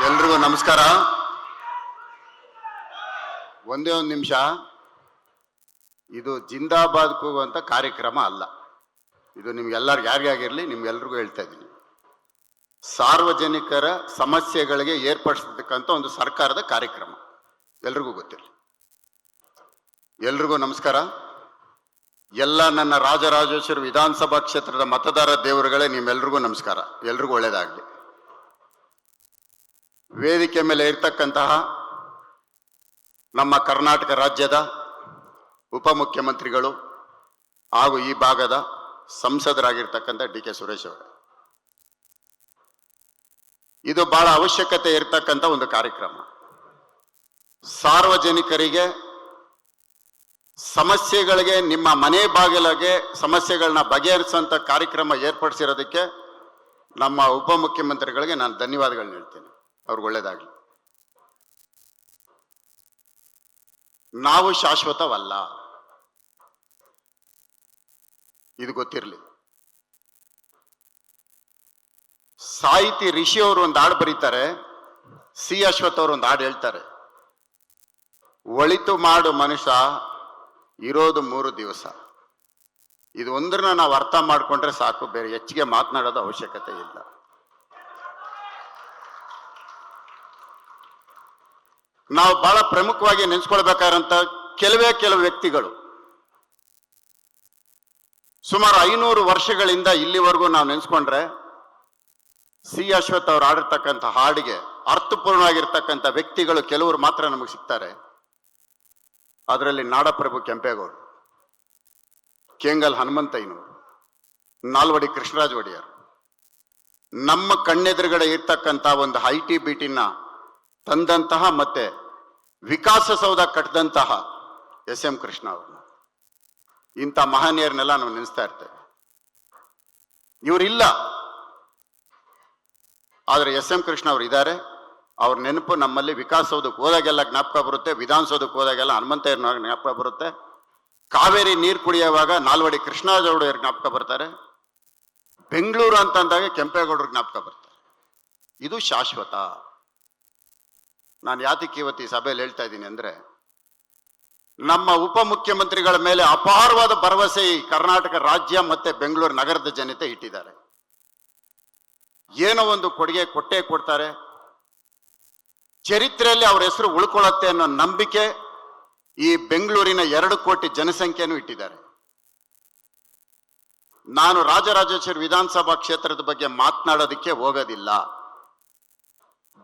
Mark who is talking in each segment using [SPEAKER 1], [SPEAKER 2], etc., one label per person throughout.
[SPEAKER 1] ಎಲ್ರಿಗೂ ನಮಸ್ಕಾರ. ಒಂದೇ ಒಂದು ನಿಮಿಷ. ಇದು ಜಿಂದಾಬಾದ್ ಕೂಗುವಂತ ಕಾರ್ಯಕ್ರಮ ಅಲ್ಲ. ಇದು ನಿಮ್ಗೆಲ್ಲರಿಗೂ ಯಾರಿಗಾಗಿರ್ಲಿ ನಿಮ್ಗೆಲ್ರಿಗೂ ಹೇಳ್ತಾ ಇದ್ದೀನಿ. ಸಾರ್ವಜನಿಕರ ಸಮಸ್ಯೆಗಳಿಗೆ ಏರ್ಪಡಿಸತಕ್ಕಂಥ ಒಂದು ಸರ್ಕಾರದ ಕಾರ್ಯಕ್ರಮ. ಎಲ್ರಿಗೂ ಗೊತ್ತಿರಲಿ. ಎಲ್ರಿಗೂ ನಮಸ್ಕಾರ. ಎಲ್ಲ ನನ್ನ ರಾಜರಾಜೇಶ್ವರಿ ವಿಧಾನಸಭಾ ಕ್ಷೇತ್ರದ ಮತದಾರ ದೇವರುಗಳೇ, ನಿಮ್ಮೆಲ್ರಿಗೂ ನಮಸ್ಕಾರ. ಎಲ್ರಿಗೂ ಒಳ್ಳೆಯದಾಗಲಿ. ವೇದಿಕೆ ಮೇಲೆ ಇರ್ತಕ್ಕಂತಹ ನಮ್ಮ ಕರ್ನಾಟಕ ರಾಜ್ಯದ ಉಪಮುಖ್ಯಮಂತ್ರಿಗಳು ಹಾಗೂ ಈ ಭಾಗದ ಸಂಸದರಾಗಿರ್ತಕ್ಕಂಥ ಡಿ.ಕೆ. ಸುರೇಶ್ ಅವರು, ಇದು ಬಹಳ ಅವಶ್ಯಕತೆ ಇರತಕ್ಕಂಥ ಒಂದು ಕಾರ್ಯಕ್ರಮ. ಸಾರ್ವಜನಿಕರಿಗೆ ಸಮಸ್ಯೆಗಳಿಗೆ ನಿಮ್ಮ ಮನೆ ಬಾಗಿಲಿಗೆ ಸಮಸ್ಯೆಗಳನ್ನ ಬಗೆಹರಿಸುವಂತ ಕಾರ್ಯಕ್ರಮ ಏರ್ಪಡಿಸಿರೋದಕ್ಕೆ ನಮ್ಮ ಉಪಮುಖ್ಯಮಂತ್ರಿಗಳಿಗೆ ನಾನು ಧನ್ಯವಾದಗಳನ್ನ ಹೇಳ್ತೇನೆ. ಅವ್ರಿಗೆ ಒಳ್ಳೇದಾಗಲಿ. ನಾವು ಶಾಶ್ವತವಲ್ಲ, ಇದು ಗೊತ್ತಿರಲಿ. ಸಾಹಿತಿ ರಿಷಿ ಅವರು ಒಂದು ಹಾಡು ಬರೀತಾರೆ, ಸಿ ಅಶ್ವಥ್ ಅವರು ಒಂದು ಹಾಡು ಹೇಳ್ತಾರೆ, ಒಳಿತು ಮಾಡು ಮನುಷ್ಯ ಇರೋದು 3 ದಿವಸ. ಇದು ಒಂದನ್ನ ನಾವು ಅರ್ಥ ಮಾಡ್ಕೊಂಡ್ರೆ ಸಾಕು, ಬೇರೆ ಹೆಚ್ಚಿಗೆ ಮಾತನಾಡೋದು ಅವಶ್ಯಕತೆ ಇಲ್ಲ. ನಾವು ಬಹಳ ಪ್ರಮುಖವಾಗಿ ನೆನೆಸ್ಕೊಳ್ಬೇಕಾದಂತ ಕೆಲವು ವ್ಯಕ್ತಿಗಳು ಸುಮಾರು 500 ವರ್ಷಗಳಿಂದ ಇಲ್ಲಿವರೆಗೂ ನಾವು ನೆನೆಸ್ಕೊಂಡ್ರೆ ಸಿ ಅಶ್ವಥ್ ಅವ್ರು ಆಡಿರ್ತಕ್ಕಂಥ ಹಾಡಿಗೆ ಅರ್ಥಪೂರ್ಣವಾಗಿರ್ತಕ್ಕಂಥ ವ್ಯಕ್ತಿಗಳು ಕೆಲವರು ಮಾತ್ರ ನಮಗೆ ಸಿಗ್ತಾರೆ. ಅದರಲ್ಲಿ ನಾಡಪ್ರಭು ಕೆಂಪೇಗೌಡ, ಕೇಂಗಲ್ ಹನುಮಂತಯ್ಯನವರು, ನಾಲ್ವಡಿ ಕೃಷ್ಣರಾಜ ಒಡೆಯರ್, ನಮ್ಮ ಕಣ್ಣೆದುರುಗಡೆ ಇರ್ತಕ್ಕಂಥ ಒಂದು IT-BTನ ತಂದಂತಹ ಮತ್ತೆ ವಿಕಾಸಸೌಧ ಕಟ್ಟಿದಂತಹ SM ಕೃಷ್ಣ ಅವ್ರನ್ನ, ಇಂಥ ಮಹನೀಯರನ್ನೆಲ್ಲ ನಾವು ನೆನೆಸ್ತಾ ಇರ್ತೇವೆ. ಇವರಿಲ್ಲ, ಆದರೆ SM ಕೃಷ್ಣ ಅವರು ಇದ್ದಾರೆ. ಅವ್ರ ನೆನಪು ನಮ್ಮಲ್ಲಿ ವಿಕಾಸಸೌಧಕ್ಕೆ ಹೋದಾಗೆಲ್ಲ ಜ್ಞಾಪಕ ಬರುತ್ತೆ, ವಿಧಾನಸೌಧಕ್ಕೆ ಹೋದಾಗೆಲ್ಲ ಹನುಮಂತಯ್ಯನ ಜ್ಞಾಪಕ ಬರುತ್ತೆ, ಕಾವೇರಿ ನೀರು ಕುಡಿಯುವಾಗ ನಾಲ್ವಡಿ ಕೃಷ್ಣರಾಜ ಒಡೆಯರ್ ಜ್ಞಾಪಕ ಬರ್ತಾರೆ, ಬೆಂಗಳೂರು ಅಂತಂದಾಗ ಕೆಂಪೇಗೌಡರು ಜ್ಞಾಪಕ ಬರ್ತಾರೆ. ಇದು ಶಾಶ್ವತ. ನಾನು ಯಾತಕ್ಕೆ ಇವತ್ತು ಈ ಸಭೆಯಲ್ಲಿ ಹೇಳ್ತಾ ಇದ್ದೀನಿ ಅಂದ್ರೆ, ನಮ್ಮ ಉಪಮುಖ್ಯಮಂತ್ರಿಗಳ ಮೇಲೆ ಅಪಾರವಾದ ಭರವಸೆ ಈ ಕರ್ನಾಟಕ ರಾಜ್ಯ ಮತ್ತೆ ಬೆಂಗಳೂರು ನಗರದ ಜನತೆ ಇಟ್ಟಿದ್ದಾರೆ. ಏನೋ ಒಂದು ಕೊಡುಗೆ ಕೊಟ್ಟೇ ಕೊಡ್ತಾರೆ, ಚರಿತ್ರೆಯಲ್ಲಿ ಅವ್ರ ಹೆಸರು ಉಳ್ಕೊಳ್ಳುತ್ತೆ ಅನ್ನೋ ನಂಬಿಕೆ ಈ ಬೆಂಗಳೂರಿನ 2 ಕೋಟಿ ಜನಸಂಖ್ಯೆನೂ ಇಟ್ಟಿದ್ದಾರೆ. ನಾನು ರಾಜರಾಜೇಶ್ವರಿ ವಿಧಾನಸಭಾ ಕ್ಷೇತ್ರದ ಬಗ್ಗೆ ಮಾತನಾಡೋದಕ್ಕೆ ಹೋಗೋದಿಲ್ಲ.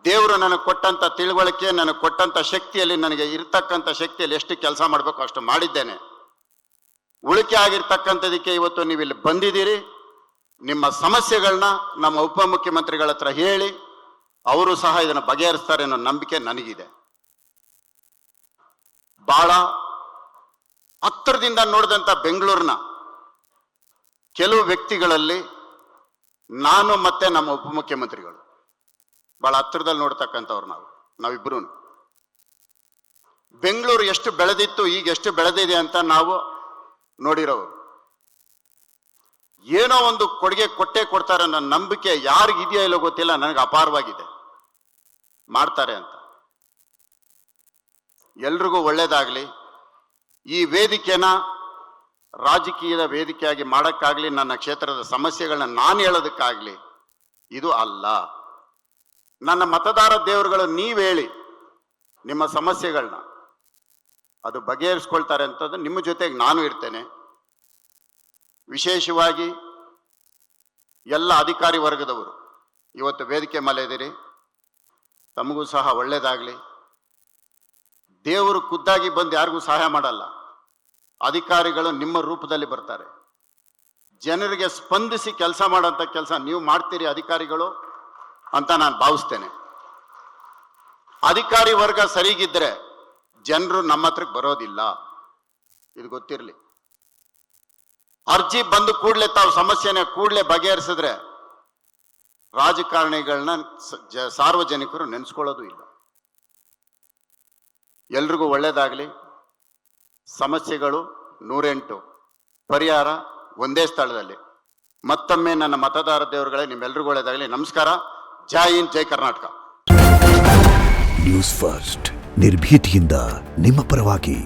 [SPEAKER 1] ದೇವರು ನನಗೆ ಕೊಟ್ಟಂತ ತಿಳುವಳಿಕೆ, ನನಗೆ ಕೊಟ್ಟಂತ ಶಕ್ತಿಯಲ್ಲಿ, ನನಗೆ ಇರ್ತಕ್ಕಂಥ ಶಕ್ತಿಯಲ್ಲಿ ಎಷ್ಟು ಕೆಲಸ ಮಾಡಬೇಕು ಅಷ್ಟು ಮಾಡಿದ್ದೇನೆ. ಉಳಿಕೆ ಆಗಿರ್ತಕ್ಕಂಥದಕ್ಕೆ ಇವತ್ತು ನೀವು ಇಲ್ಲಿ ಬಂದಿದ್ದೀರಿ. ನಿಮ್ಮ ಸಮಸ್ಯೆಗಳನ್ನ ನಮ್ಮ ಉಪಮುಖ್ಯಮಂತ್ರಿಗಳ ಹತ್ರ ಹೇಳಿ ಅವರು ಸಹ ಇದನ್ನು ಬಗೆಹರಿಸ್ತಾರೆ ಅನ್ನೋ ನಂಬಿಕೆ ನನಗಿದೆ. ಬಹಳ ಹತ್ತಿರದಿಂದ ನೋಡಿದಂಥ ಬೆಂಗಳೂರಿನ ಕೆಲವು ವ್ಯಕ್ತಿಗಳಲ್ಲಿ ನಾನು ಮತ್ತೆ ನಮ್ಮ ಉಪಮುಖ್ಯಮಂತ್ರಿಗಳು ಬಹಳ ಹತ್ತಿರದಲ್ಲಿ ನೋಡ್ತಕ್ಕಂಥವ್ರು ನಾವಿಬ್ರು. ಬೆಂಗಳೂರು ಎಷ್ಟು ಬೆಳೆದಿತ್ತು, ಈಗ ಎಷ್ಟು ಬೆಳೆದಿದೆ ಅಂತ ನಾವು ನೋಡಿರೋರು. ಏನೋ ಒಂದು ಕೊಡುಗೆ ಕೊಟ್ಟೇ ಕೊಡ್ತಾರೆ ಅನ್ನೋ ನಂಬಿಕೆ ಯಾರಿಗಿದೆಯೋ ಇಲ್ಲೋ ಗೊತ್ತಿಲ್ಲ, ನನಗೆ ಅಪಾರವಾಗಿದೆ. ಮಾಡ್ತಾರೆ ಅಂತ. ಎಲ್ರಿಗೂ ಒಳ್ಳೇದಾಗ್ಲಿ. ಈ ವೇದಿಕೆನ ರಾಜಕೀಯದ ವೇದಿಕೆಯಾಗಿ ಮಾಡೋಕ್ಕಾಗ್ಲಿ, ನನ್ನ ಕ್ಷೇತ್ರದ ಸಮಸ್ಯೆಗಳನ್ನ ನಾನು ಹೇಳೋದಕ್ಕಾಗ್ಲಿ ಇದು ಅಲ್ಲ. ನನ್ನ ಮತದಾರ ದೇವರುಗಳು ನೀವು ಹೇಳಿ ನಿಮ್ಮ ಸಮಸ್ಯೆಗಳನ್ನ, ಅದು ಬಗೆಹರಿಸ್ಕೊಳ್ತಾರೆ ಅಂತದ್ದು ನಿಮ್ಮ ಜೊತೆಗೆ ನಾನು ಇರ್ತೇನೆ. ವಿಶೇಷವಾಗಿ ಎಲ್ಲ ಅಧಿಕಾರಿ ವರ್ಗದವರು ಇವತ್ತು ವೇದಿಕೆ ಮೇಲೆ ಇದ್ದೀರಿ, ತಮಗೂ ಸಹ ಒಳ್ಳೇದಾಗ್ಲಿ. ದೇವರು ಖುದ್ದಾಗಿ ಬಂದು ಯಾರಿಗೂ ಸಹಾಯ ಮಾಡಲ್ಲ, ಅಧಿಕಾರಿಗಳು ನಿಮ್ಮ ರೂಪದಲ್ಲಿ ಬರ್ತಾರೆ. ಜನರಿಗೆ ಸ್ಪಂದಿಸಿ ಕೆಲಸ ಮಾಡೋಂಥ ಕೆಲಸ ನೀವು ಮಾಡ್ತೀರಿ ಅಧಿಕಾರಿಗಳು ಅಂತ ನಾನು ಭಾವಿಸ್ತೇನೆ. ಅಧಿಕಾರಿ ವರ್ಗ ಸರಿಗಿದ್ರೆ ಜನರು ನಮ್ಮ ಹತ್ರಕ್ಕೆ ಬರೋದಿಲ್ಲ, ಇದು ಗೊತ್ತಿರಲಿ. ಅರ್ಜಿ ಬಂದು ಕೂಡಲೇ ತಾವು ಸಮಸ್ಯೆನ ಕೂಡಲೇ ಬಗೆಹರಿಸಿದ್ರೆ ರಾಜಕಾರಣಿಗಳನ್ನ ಸಾರ್ವಜನಿಕರು ನೆನೆಸ್ಕೊಳ್ಳೋದು ಇಲ್ಲ. ಎಲ್ರಿಗೂ ಒಳ್ಳೇದಾಗಲಿ. ಸಮಸ್ಯೆಗಳು 108, ಪರಿಹಾರ ಒಂದೇ ಸ್ಥಳದಲ್ಲಿ. ಮತ್ತೊಮ್ಮೆ ನನ್ನ ಮತದಾರ ದೇವರುಗಳೇ, ನಿಮ್ಮೆಲ್ರಿಗೂ ಒಳ್ಳೇದಾಗಲಿ. ನಮಸ್ಕಾರ. ಜೈ ಹಿಂದ್, ಜೈ ಕರ್ನಾಟಕ.
[SPEAKER 2] ನ್ಯೂಸ್ ಫಸ್ಟ್ ನಿರ್ಭೀತಿಯಿಂದ ನಿಮ್ಮ ಪರವಾಗಿ.